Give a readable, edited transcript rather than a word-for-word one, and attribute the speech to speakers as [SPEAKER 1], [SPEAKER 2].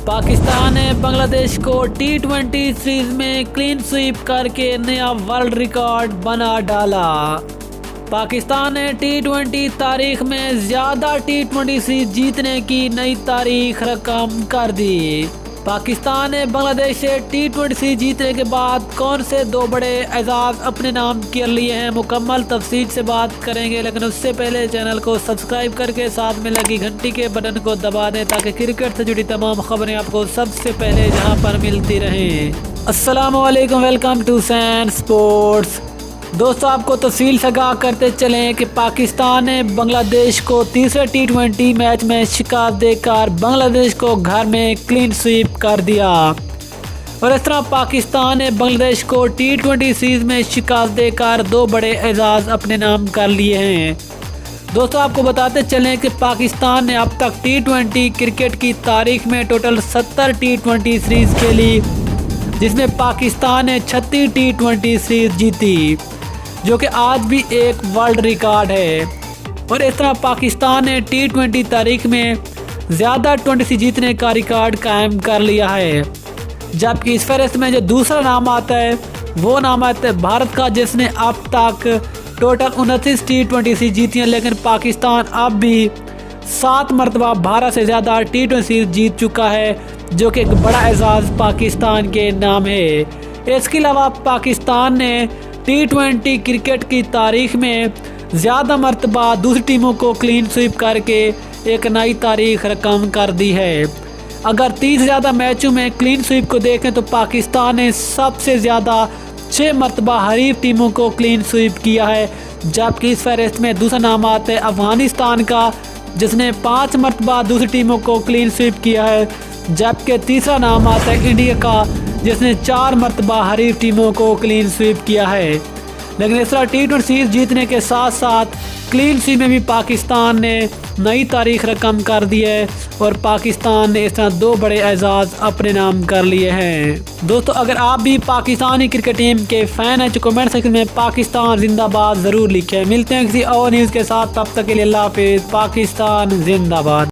[SPEAKER 1] पाकिस्तान ने बांग्लादेश को टी20 सीरीज में क्लीन स्वीप करके नया वर्ल्ड रिकॉर्ड बना डाला। पाकिस्तान ने टी20 तारीख में ज़्यादा टी20 सीरीज जीतने की नई तारीख रकम कर दी। पाकिस्तान ने बांग्लादेश से टी20 सीरीज जीतने के बाद कौन से दो बड़े एजाज़ अपने नाम कर लिए हैं, मुकम्मल तफसील से बात करेंगे। लेकिन उससे पहले चैनल को सब्सक्राइब करके साथ में लगी घंटी के बटन को दबा दें ताकि क्रिकेट से जुड़ी तमाम खबरें आपको सबसे पहले जहां पर मिलती रहें। अस्सलाम वालेकुम, वेलकम टू सैन स्पोर्ट्स। दोस्तों, आपको तफसील से आगाह करते चलें कि पाकिस्तान ने बांग्लादेश को तीसरे टी20 मैच में शिकस्त देकर बांग्लादेश को घर में क्लीन स्वीप कर दिया और इस तरह पाकिस्तान ने बांग्लादेश को टी20 सीरीज में शिकस्त देकर दो बड़े एजाज़ अपने नाम कर लिए हैं। दोस्तों, आपको बताते चलें कि पाकिस्तान ने अब तक टी20 क्रिकेट की तारीख में टोटल 70 टी20 सीरीज खेली, जिसमें पाकिस्तान ने 36 टी20 सीरीज जीती, जो कि आज भी एक वर्ल्ड रिकॉर्ड है। और इस तरह पाकिस्तान ने टी20 तारीख में ज़्यादा 20 जीतने का रिकॉर्ड कायम कर लिया है। जबकि इस फहरिस्त में जो दूसरा नाम आता है वो नाम आता है भारत का, जिसने अब तक टोटल 29 टी20 जीती हैं। लेकिन पाकिस्तान अब भी 7 मरतबा भारत से ज़्यादा टी20 जीत चुका है, जो कि एक बड़ा एजाज़ पाकिस्तान के नाम है। इसके अलावा पाकिस्तान ने टी20 क्रिकेट की तारीख में ज़्यादा मरतबा दूसरी टीमों को क्लीन स्वीप करके एक नई तारीख रकम कर दी है। अगर 30 से ज़्यादा मैचों में क्लीन स्वीप को देखें तो पाकिस्तान ने सबसे ज़्यादा 6 मरतबा हरीफ टीमों को क्लीन स्वीप किया है। जबकि इस फहरिस्त में दूसरा नाम आता है अफ़गानिस्तान का, जिसने 5 मरतबा दूसरी टीमों को क्लीन स्वीप किया है। जबकि तीसरा नाम आता है इंडिया का, जिसने 4 मरतबा हरीफ टीमों को क्लीन स्वीप किया है। लेकिन इस तरह टी20 सीरीज जीतने के साथ साथ क्लीन स्वीप में भी पाकिस्तान ने नई तारीख रकम कर दी है और पाकिस्तान ने इस तरह दो बड़े एजाज़ अपने नाम कर लिए हैं। दोस्तों, अगर आप भी पाकिस्तानी क्रिकेट टीम के फ़ैन हैं तो कमेंट सेक्शन में पाकिस्तान जिंदाबाद ज़रूर लिखें। मिलते हैं किसी और न्यूज़ के साथ, तब तक के लिए अल्लाह हाफिज़। पाकिस्तान जिंदाबाद।